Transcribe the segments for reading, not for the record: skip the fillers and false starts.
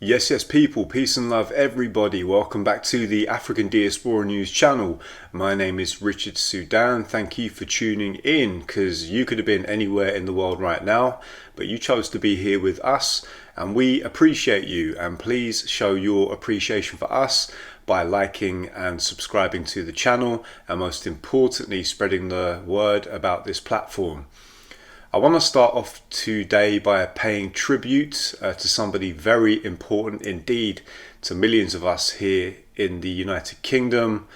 Yes, people, peace and love, everybody. Welcome back to the African Diaspora News channel. My name is Richard Sudan. Thank you for tuning in, because you could have been anywhere in the world right now, but you chose to be here with us, and we appreciate you. And please show your appreciation for us by liking and subscribing to the channel, and most importantly, spreading the word about this platform. I want to start off today by paying tribute to somebody very important indeed to millions of us here in the United Kingdom,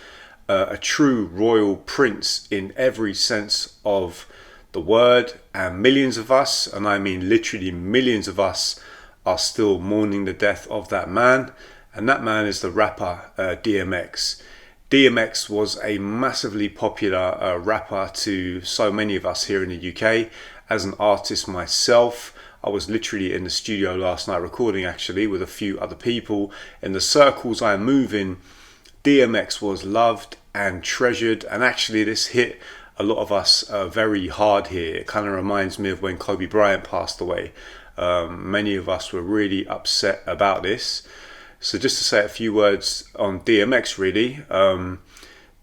a true royal prince in every sense of the word, and millions of us, and I mean literally millions of us, are still mourning the death of that man, and that man is the rapper DMX. DMX was a massively popular rapper to so many of us here in the UK. As an artist myself, I was literally in the studio last night recording, actually, with a few other people. In the circles I move in, DMX was loved and treasured, and actually this hit a lot of us very hard here. It kind of reminds me of when Kobe Bryant passed away. Many of us were really upset about this. So just to say a few words on DMX, really.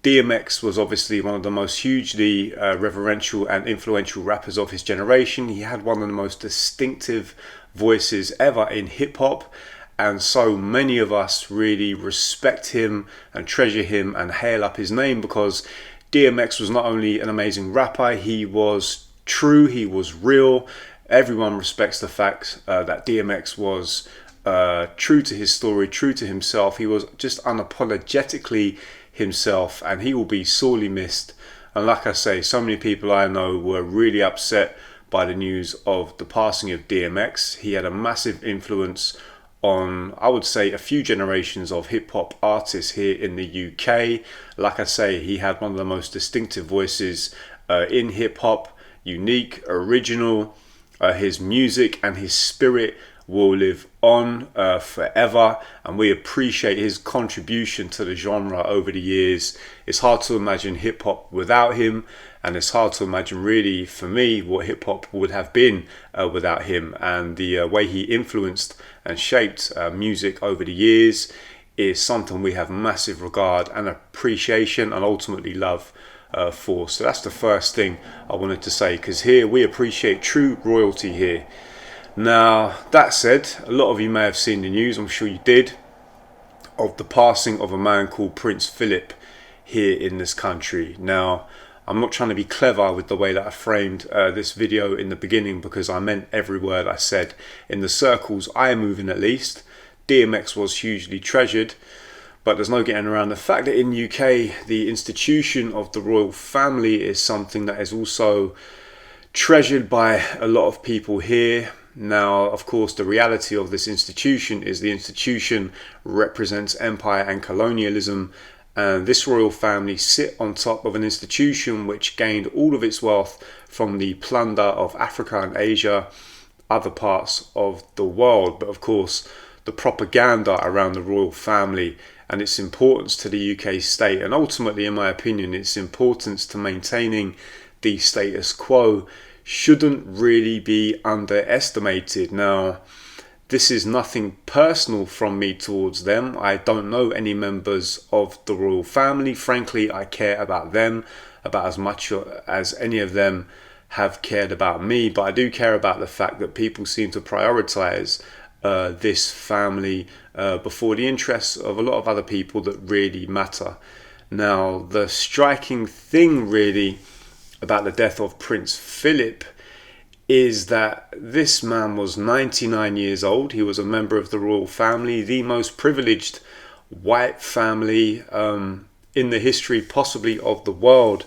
DMX was obviously one of the most hugely reverential and influential rappers of his generation. He had one of the most distinctive voices ever in hip-hop, and so many of us really respect him and treasure him and hail up his name, because DMX was not only an amazing rapper, he was true, he was real. Everyone respects the fact that DMX was true to his story, true to himself. He was just unapologetically himself, and he will be sorely missed. And like I say, so many people I know were really upset by the news of the passing of DMX. He had a massive influence on, I would say, a few generations of hip-hop artists here in the UK. Like I say, he had one of the most distinctive voices in hip-hop, unique, original. His music and his spirit will live on forever, and we appreciate his contribution to the genre over the years. It's hard to imagine hip-hop without him, and it's hard to imagine, really, for me, what hip-hop would have been without him. And the way he influenced and shaped music over the years is something we have massive regard and appreciation and ultimately love for. So that's the first thing I wanted to say, because here we appreciate true royalty here. Now, that said, a lot of you may have seen the news, I'm sure you did, of the passing of a man called Prince Phillip here in this country. Now, I'm not trying to be clever with the way that I framed this video in the beginning, because I meant every word I said. In the circles I move in, at least, DMX was hugely treasured, but there's no getting around the fact that in the UK, the institution of the royal family is something that is also treasured by a lot of people here. Now, of course, the reality of this institution is the institution represents empire and colonialism, and this royal family sit on top of an institution which gained all of its wealth from the plunder of Africa and Asia, other parts of the world. But of course, the propaganda around the royal family and its importance to the UK state, and ultimately, in my opinion, its importance to maintaining the status quo, shouldn't really be underestimated. Now, this is nothing personal from me towards them. I don't know any members of the royal family. Frankly, I care about them about as much as any of them have cared about me, but I do care about the fact that people seem to prioritize this family before the interests of a lot of other people that really matter. Now, the striking thing really about the death of Prince Philip is that this man was 99 years old. He was a member of the royal family, the most privileged white family in the history possibly of the world.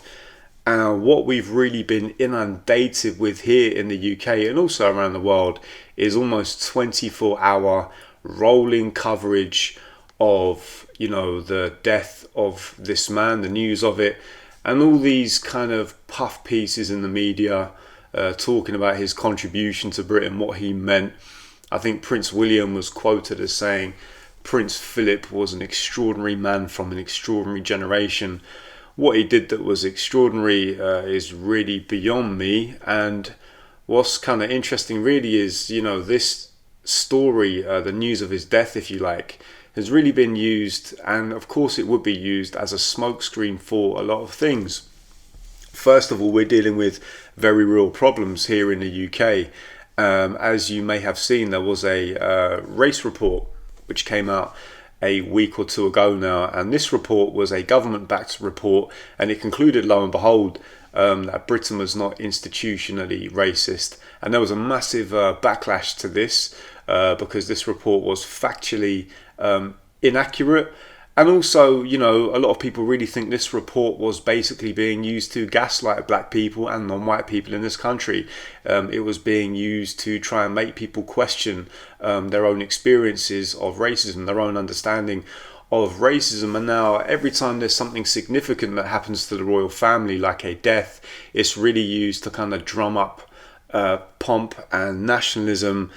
And what we've really been inundated with here in the UK and also around the world is almost 24-hour rolling coverage of, you know, the death of this man, the news of it, and all these kind of puff pieces in the media talking about his contribution to Britain, what he meant. I think Prince William was quoted as saying Prince Philip was an extraordinary man from an extraordinary generation. What he did that was extraordinary is really beyond me. And what's kind of interesting really is, you know, this story, the news of his death, if you like, has really been used, and of course it would be used as a smokescreen for a lot of things. First of all, we're dealing with very real problems here in the UK. As you may have seen, there was a race report which came out a week or two ago now, and this report was a government-backed report, and it concluded, lo and behold, that Britain was not institutionally racist. And there was a massive backlash to this because this report was factually inaccurate. And also, you know, a lot of people really think this report was basically being used to gaslight black people and non-white people in this country. It was being used to try and make people question their own experiences of racism, their own understanding of racism. And now every time there's something significant that happens to the royal family, like a death, it's really used to kind of drum up pomp and nationalism,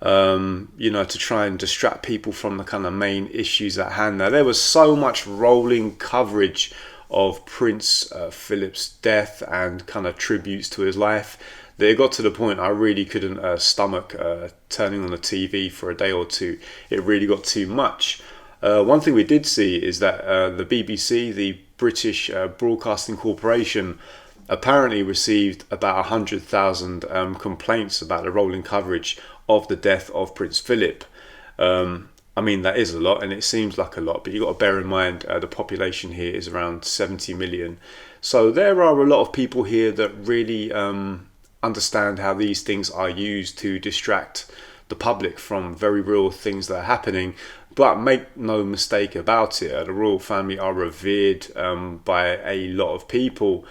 you know, to try and distract people from the kind of main issues at hand. Now, there was so much rolling coverage of Prince Philip's death and kind of tributes to his life that it got to the point I really couldn't stomach turning on the TV for a day or two. It really got too much. One thing we did see is that the BBC, the British Broadcasting Corporation, apparently received about 100,000 complaints about the rolling coverage of the death of Prince Philip. I mean, that is a lot, and it seems like a lot, but you've got to bear in mind the population here is around 70 million. So there are a lot of people here that really understand how these things are used to distract the public from very real things that are happening. But make no mistake about it, the royal family are revered by a lot of people.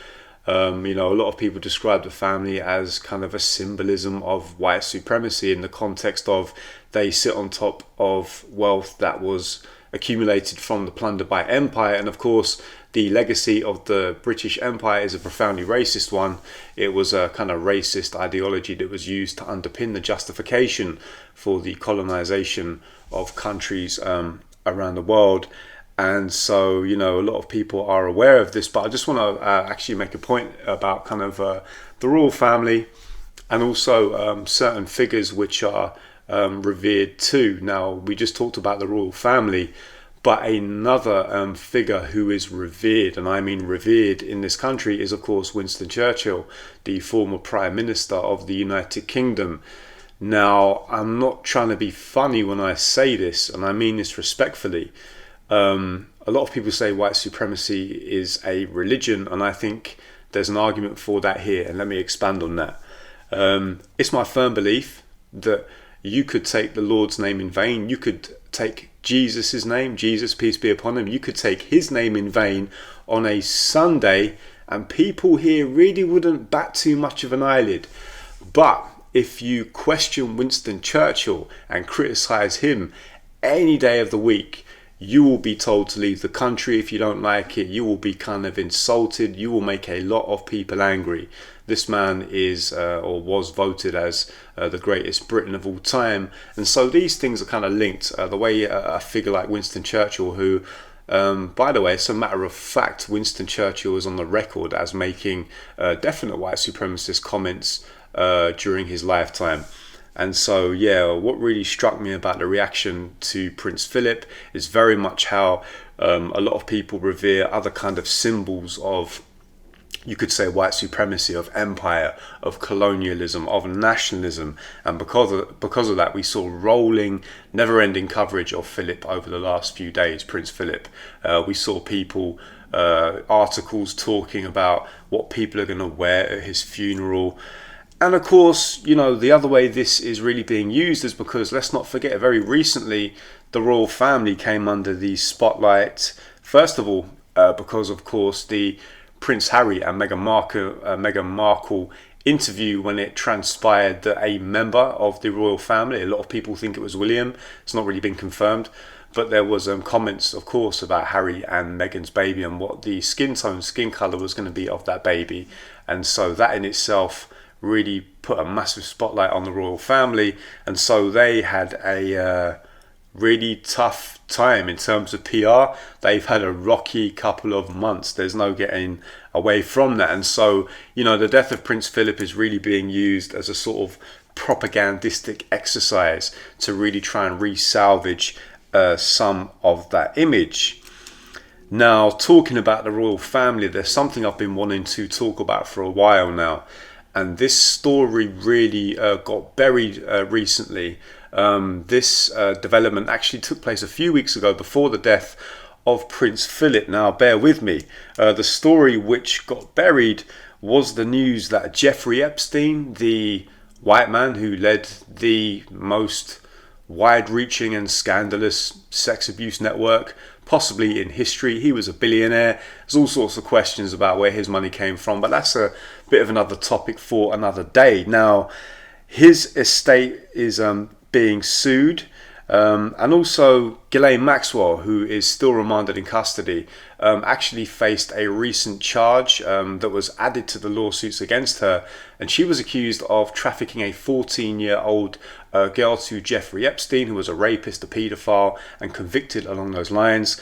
You know, a lot of people describe the family as kind of a symbolism of white supremacy in the context of they sit on top of wealth that was accumulated from the plunder by empire. And of course, the legacy of the British Empire is a profoundly racist one. It was a kind of racist ideology that was used to underpin the justification for the colonization of countries around the world. And so, you know, a lot of people are aware of this, but I just want to actually make a point about kind of the royal family and also certain figures which are revered too. Now, we just talked about the royal family, but another figure who is revered, and I mean revered in this country, is of course Winston Churchill, the former Prime Minister of the United Kingdom. Now, I'm not trying to be funny when I say this, and I mean this respectfully. A lot of people say white supremacy is a religion, and I think there's an argument for that here, and let me expand on that. It's my firm belief that you could take the Lord's name in vain. You could take Jesus's name, Jesus, peace be upon him. You could take his name in vain on a Sunday, and people here really wouldn't bat too much of an eyelid. But if you question Winston Churchill and criticize him any day of the week, you will be told to leave the country if you don't like it. You will be kind of insulted. You will make a lot of people angry. This man is or was voted as the greatest Briton of all time. And so these things are kind of linked. The way a figure like Winston Churchill, who, by the way, it's a matter of fact, Winston Churchill is on the record as making definite white supremacist comments during his lifetime. And so, yeah, what really struck me about the reaction to Prince Philip is very much how a lot of people revere other kind of symbols of, you could say, white supremacy, of empire, of colonialism, of nationalism. And because of that, we saw rolling, never-ending coverage of Philip over the last few days, Prince Philip. We saw people, articles talking about what people are going to wear at his funeral. And of course, you know, the other way this is really being used is because, let's not forget, very recently the royal family came under the spotlight. First of all, because of course the Prince Harry and Meghan Markle interview, when it transpired that a member of the royal family, a lot of people think it was William, it's not really been confirmed, but there was comments, of course, about Harry and Meghan's baby and what the skin colour was going to be of that baby. And so that in itself really put a massive spotlight on the royal family, and so they had a really tough time in terms of PR. They've had a rocky couple of months. There's no getting away from that. And so, you know, the death of Prince Philip is really being used as a sort of propagandistic exercise to really try and re-salvage some of that image. Now, talking about the royal family, there's something I've been wanting to talk about for a while now, and this story really got buried recently. This development actually took place a few weeks ago, before the death of Prince Phillip. Now, bear with me. The story which got buried was the news that Jeffrey Epstein, the white man who led the most wide-reaching and scandalous sex abuse network possibly in history. He was a billionaire. There's all sorts of questions about where his money came from, but that's a bit of another topic for another day. Now, his estate is being sued, and also Ghislaine Maxwell, who is still remanded in custody, actually faced a recent charge that was added to the lawsuits against her, and she was accused of trafficking a 14-year-old girl to Jeffrey Epstein, who was a rapist, a paedophile, and convicted along those lines.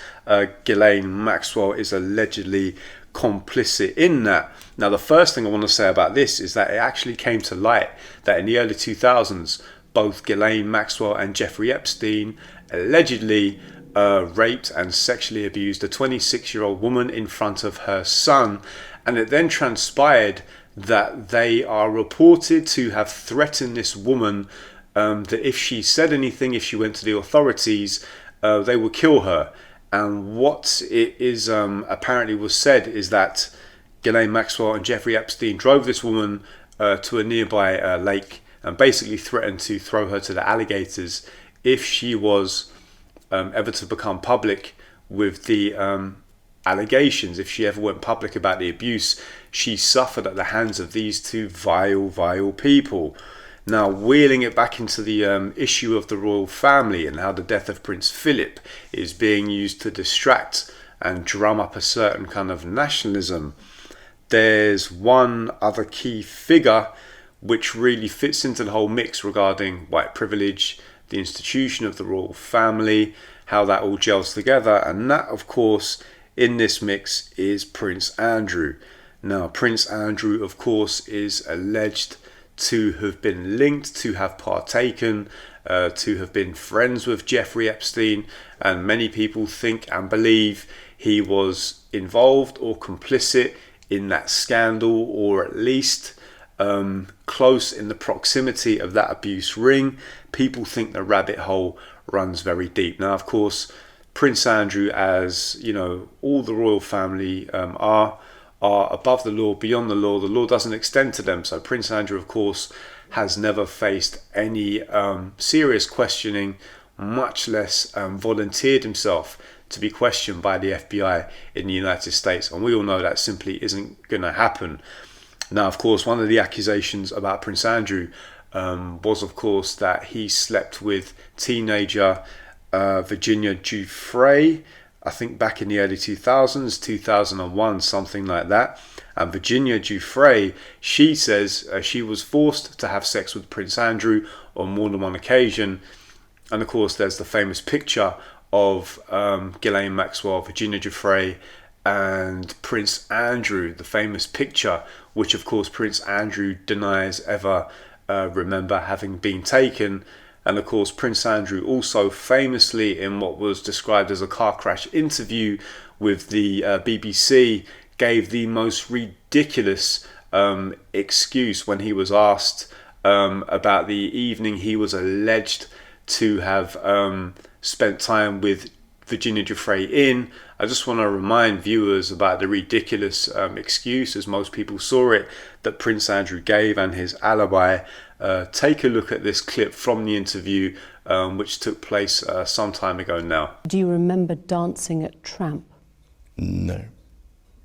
Ghislaine Maxwell is allegedly complicit in that. Now, the first thing I want to say about this is that it actually came to light that in the early 2000s, both Ghislaine Maxwell and Jeffrey Epstein allegedly raped and sexually abused a 26-year-old woman in front of her son, and it then transpired that they are reported to have threatened this woman that if she said anything, if she went to the authorities, they would kill her. And what it is apparently was said is that Ghislaine Maxwell and Jeffrey Epstein drove this woman to a nearby lake and basically threatened to throw her to the alligators if she was ever to become public with the allegations, if she ever went public about the abuse she suffered at the hands of these two vile people. Now, wheeling it back into the issue of the royal family and how the death of Prince Philip is being used to distract and drum up a certain kind of nationalism, there's one other key figure which really fits into the whole mix regarding white privilege, the institution of the royal family, how that all gels together, and that, of course, in this mix is Prince Andrew. Now, Prince Andrew, of course, is alleged to have been linked, to have partaken, to have been friends with Jeffrey Epstein, and many people think and believe he was involved or complicit in that scandal, or at least close in the proximity of that abuse ring. People think the rabbit hole runs very deep. Now, of course, Prince Andrew, as you know, all the royal family are above the law, beyond the law. The law doesn't extend to them. So Prince Andrew, of course, has never faced any serious questioning, much less volunteered himself to be questioned by the FBI in the United States. And we all know that simply isn't going to happen. Now, of course, one of the accusations about Prince Andrew was, of course, that he slept with teenager Virginia Giuffre, I think back in the early 2000s, 2001, something like that. And Virginia Giuffre, she says she was forced to have sex with Prince Andrew on more than one occasion. And of course, there's the famous picture of Ghislaine Maxwell, Virginia Giuffre, and Prince Andrew, the famous picture, which of course Prince Andrew denies ever remember having been taken. And of course, Prince Andrew also famously, in what was described as a car crash interview with the BBC, gave the most ridiculous excuse when he was asked about the evening he was alleged to have spent time with Virginia Giuffre in. I just want to remind viewers about the ridiculous excuse, as most people saw it, that Prince Andrew gave and his alibi. Take a look at this clip from the interview, which took place some time ago now. Do you remember dancing at Tramp? No,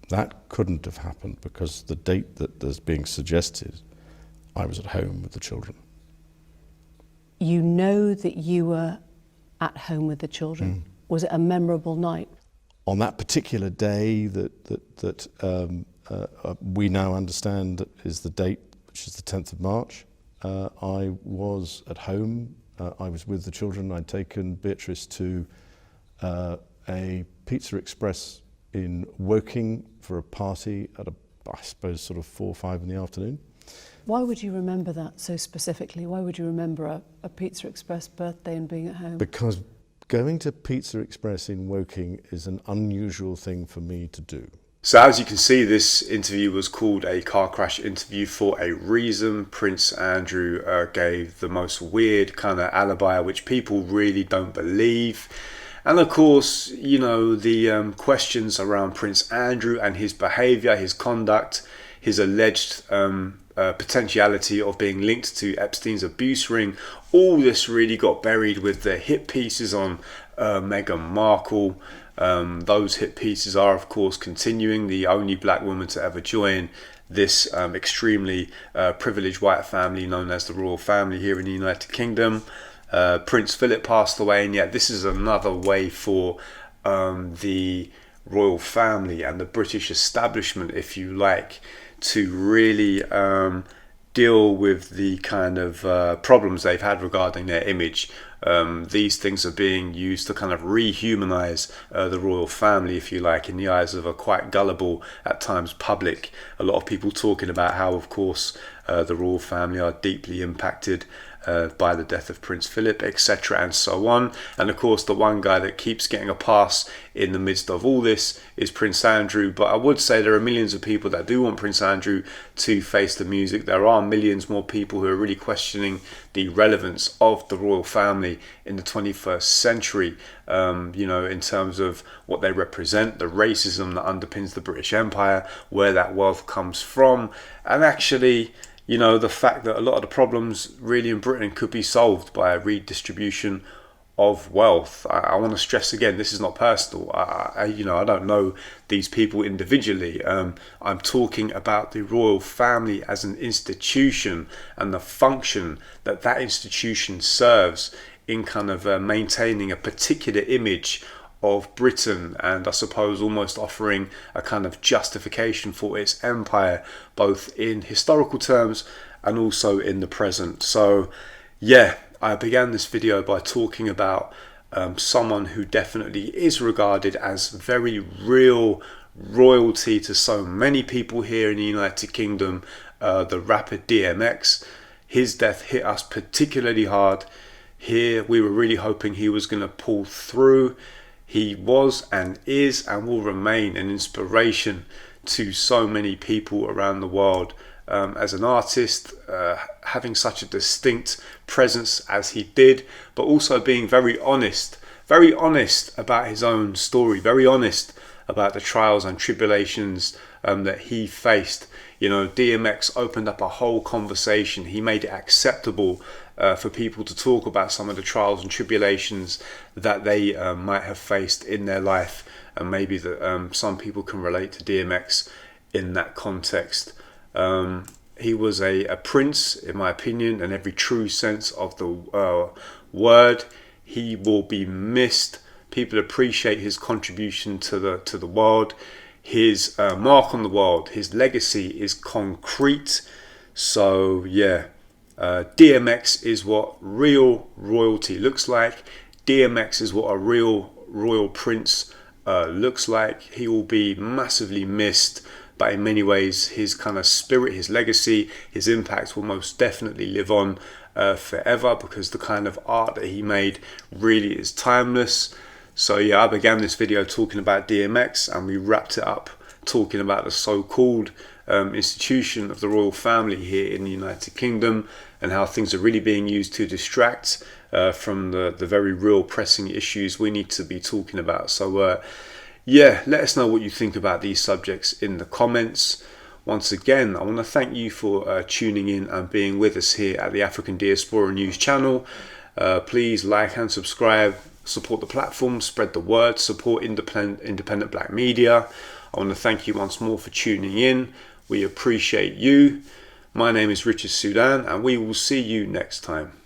that couldn't have happened because the date that is being suggested, I was at home with the children. You know that you were at home with the children. Was it a memorable night? On that particular day that we now understand is the date, which is the 10th of March, I was at home. I was with the children. I'd taken Beatrice to a Pizza Express in Woking for a party at I suppose sort of 4 or 5 in the afternoon. Why would you remember that so specifically? Why would you remember a Pizza Express birthday and being at home? Because going to Pizza Express in Woking is an unusual thing for me to do. So as you can see, this interview was called a car crash interview for a reason. Prince Andrew gave the most weird kind of alibi, which people really don't believe. And of course, you know, the questions around Prince Andrew and his behaviour, his conduct, his alleged potentiality of being linked to Epstein's abuse ring, all this really got buried with the hit pieces on Meghan Markle. Those hit pieces are, of course, continuing. The only black woman to ever join this extremely privileged white family known as the royal family here in the United Kingdom. Prince Phillip passed away, and yet this is another way for the royal family and the British establishment, if you like, to really deal with the kind of problems they've had regarding their image. These things are being used to kind of rehumanize the royal family, if you like, in the eyes of a quite gullible, at times public. A lot of people talking about how, of course, the royal family are deeply impacted by the death of Prince Philip, etc., and so on. And of course, the one guy that keeps getting a pass in the midst of all this is Prince Andrew. But I would say there are millions of people that do want Prince Andrew to face the music. There are millions more people who are really questioning the relevance of the royal family in the 21st century, you know, in terms of what they represent, the racism that underpins the British Empire, where that wealth comes from, and actually, you know, the fact that a lot of the problems really in Britain could be solved by a redistribution of wealth. I want to stress again, this is not personal. You know, I don't know these people individually. I'm talking about the royal family as an institution and the function that that institution serves in kind of maintaining a particular image of Britain, and I suppose almost offering a kind of justification for its empire, both in historical terms and also in the present. So yeah, I began this video by talking about someone who definitely is regarded as very real royalty to so many people here in the United Kingdom, the rapper DMX. His death hit us particularly hard. Here we were really hoping he was going to pull through. He was and is and will remain an inspiration to so many people around the world as an artist, having such a distinct presence as he did, but also being very honest about his own story, very honest about the trials and tribulations that he faced. You know, DMX opened up a whole conversation. He made it acceptable for people to talk about some of the trials and tribulations that they might have faced in their life, and maybe that some people can relate to DMX in that context. He was a prince, in my opinion, in every true sense of the word. He will be missed. People appreciate his contribution to the world. His mark on the world, his legacy is concrete. So yeah, DMX is what real royalty looks like. DMX is what a real royal prince looks like. He will be massively missed, but in many ways his kind of spirit, his legacy, his impact will most definitely live on forever, because the kind of art that he made really is timeless. So yeah, I began this video talking about DMX, and we wrapped it up talking about the so-called institution of the royal family here in the United Kingdom, and how things are really being used to distract from the very real pressing issues we need to be talking about. So yeah, let us know what you think about these subjects in the comments. Once again, I want to thank you for tuning in and being with us here at the African Diaspora News channel. Please like and subscribe, support the platform, spread the word, support independent black media. I want to thank you once more for tuning in. We appreciate you. My name is Richard Sudan, and we will see you next time.